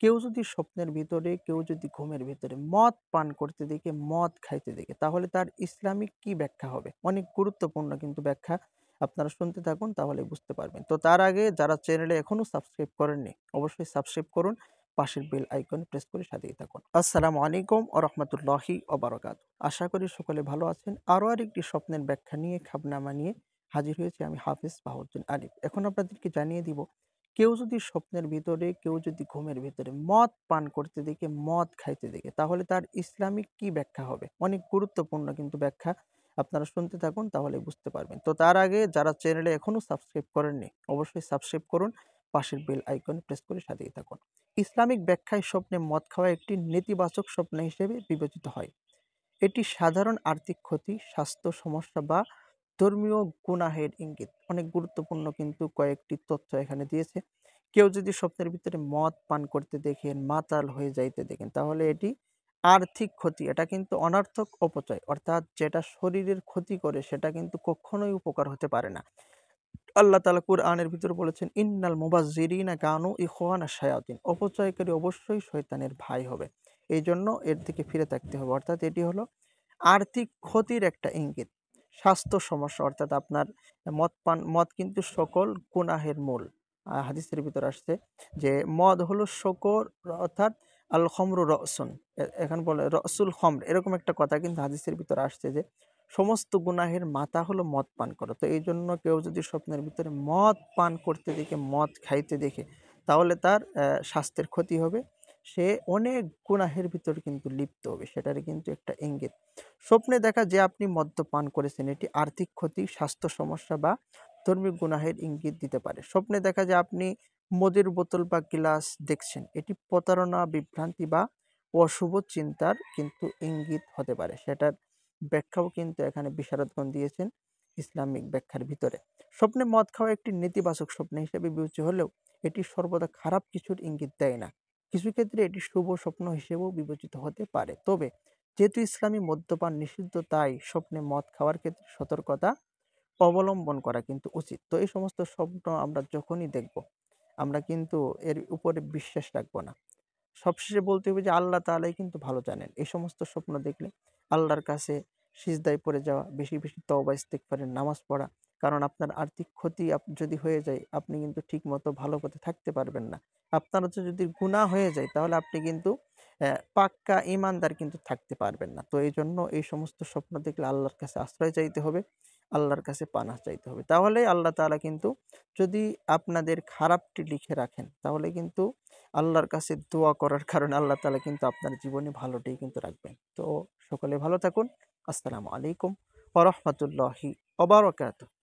কেউ যদি স্বপ্নের ভিতরে, কেউ যদি ঘুমের ভিতরে মদ পান করতে দেখে, মদ খাইতে দেখে, তাহলে তার ইসলামিক কি ব্যাখ্যা হবে? অনেক গুরুত্বপূর্ণ কিন্তু ব্যাখ্যা। আপনারা শুনতে থাকুন তাহলেই বুঝতে পারবেন। তো তার আগে যারা চ্যানেলে এখনো সাবস্ক্রাইব করেননি, অবশ্যই সাবস্ক্রাইব করুন। পাশের বেল আইকন প্রেস করে সাথেই থাকুন। আসসালামু আলাইকুম ওয়া রাহমাতুল্লাহি ওয়া বারাকাতুহু। আশা করি সকলে ভালো আছেন। আরো আরেকটি স্বপ্নের ব্যাখ্যা নিয়ে, খাবনামা নিয়ে হাজির হয়েছি আমি হাফেজ বাহাউদ্দিন আলিফ। এখন আপনাদেরকে জানিয়ে দিব, কেউ যদি স্বপ্নের ভিতরে, কেউ যদি ঘুমের ভিতরে মদ পান করতে দেখে, মদ খাইতে দেখে, তাহলে তার ইসলামিক কি ব্যাখ্যা হবে? অনেক গুরুত্বপূর্ণ কিন্তু ব্যাখ্যা। আপনারা শুনতে থাকুন তাহলেই বুঝতে পারবেন। তো তার আগে যারা চ্যানেলে এখনো সাবস্ক্রাইব করেননি, অবশ্যই সাবস্ক্রাইব করুন। পাশের বেল আইকন প্রেস করে সাথেই থাকুন। ইসলামিক ব্যাখ্যায় স্বপ্নে মদ খাওয়া একটি নেতিবাচক স্বপ্ন হিসেবে বিবেচিত হয়। এটি সাধারণ আর্থিক ক্ষতি, স্বাস্থ্য সমস্যা বা ধর্মীয় গুনাহের ইঙ্গিত। অনেক গুরুত্বপূর্ণ কিন্তু কয়েকটি তথ্য এখানে দিয়েছে। কেউ যদি স্বপ্নের ভিতরে মদ পান করতে দেখেন, মাতাল হয়ে যাইতে দেখেন, তাহলে এটি আর্থিক ক্ষতি। এটা কিন্তু অনর্থক অপচয়। অর্থাৎ যেটা শরীরের ক্ষতি করে সেটা কিন্তু কখনোই উপকার হতে পারে না। আল্লাহ তাআলা কুরআনের ভিতরে বলেছেন, ইন্নাল মুবাযযিরিনা কানু ইখওয়ানা শায়াতিন। অপচয়কারী অবশ্যই শয়তানের ভাই হবে। এইজন্য এর থেকে ফিরে থাকতে হবে। অর্থাৎ এটি হলো আর্থিক ক্ষতির একটা ইঙ্গিত। স্বাস্থ্য সমস্যা, অর্থাৎ আপনার মদ কিন্তু সকল গুনাহের মূল। হাদিসের ভিতরে আসছে যে মদ হলো অর্থাৎ আল খমরু রসুন। এখানে বলে রসুল খমর, এরকম একটা কথা কিন্তু হাদিসের ভিতরে আসছে যে সমস্ত গুনাহের মাথা হলো মদ পান করা। তো এই জন্য কেউ যদি স্বপ্নের ভিতরে মদ পান করতে দেখে, মদ খাইতে দেখে, তাহলে তার স্বাস্থ্যের ক্ষতি হবে। সে অনেক গুনাহের ভিতর কিন্তু লিপ্ত হবে, সেটারই কিন্তু একটা ইঙ্গিত। স্বপ্নে দেখা যে আপনি মদ্যপান করেছেন, এটি আর্থিক ক্ষতি, স্বাস্থ্য সমস্যা বা ধর্মীয় গুনাহের ইঙ্গিত দিতে পারে। স্বপ্নে দেখা যে আপনি মদের বোতল বা গ্লাস দেখছেন, এটি প্রতারণা, বিভ্রান্তি বা অশুভ চিন্তার কিন্তু ইঙ্গিত হতে পারে। সেটার ব্যাখ্যাও কিন্তু এখানে বিশারদগণ দিয়েছেন ইসলামিক ব্যাখ্যার ভিতরে। স্বপ্নে মদ খাওয়া একটি নেতিবাচক স্বপ্ন হিসেবে বিবেচ্য হলেও এটি সর্বদা খারাপ কিছুর ইঙ্গিত দেয় না। কিছু ক্ষেত্রে এটি শুভ স্বপ্ন হিসেবেও বিবেচিত হতে পারে। তবে যেহেতু ইসলামী মদ্যপান নিষিদ্ধ, তাই স্বপ্নে মদ খাওয়ার ক্ষেত্রে সতর্কতা অবলম্বন করা কিন্তু উচিত। তো এই সমস্ত স্বপ্ন আমরা যখনই দেখব, আমরা কিন্তু এর উপরে বিশ্বাস রাখবো না। সবশেষে বলতে হবে যে আল্লাহ তাআলাই কিন্তু ভালো জানেন। এই সমস্ত স্বপ্ন দেখলে আল্লাহর কাছে সিজদায় পড়ে যাওয়া, বেশি, বেশি তওবা ইস্তিগফারের নামাজ পড়া। কারণ আপনার আর্থিক ক্ষতি যদি হয়ে যায়, আপনি কিন্তু ঠিকমতো ভালো পথে থাকতে পারবেন না। আপনার হচ্ছে যদি গুনাহ হয়ে যায়, তাহলে আপনি কিন্তু পাক্কা ঈমানদার কিন্তু থাকতে পারবেন না। তো এইজন্য এই সমস্ত স্বপ্ন দেখলে আল্লাহর কাছে আশ্রয় চাইতে হবে, আল্লাহর কাছে পানাহ চাইতে হবে। তাহলেই আল্লাহ তাআলা কিন্তু, যদি আপনাদের খারাপটি লিখে রাখেন, তাহলে কিন্তু আল্লাহর কাছে দোয়া করার কারণে আল্লাহ তাআলা কিন্তু আপনার জীবনে ভালোটাই কিন্তু রাখবেন। তো সকলে ভালো থাকুন। আসসালামু আলাইকুম ওয়া রাহমাতুল্লাহি ওয়া বারাকাতুহু।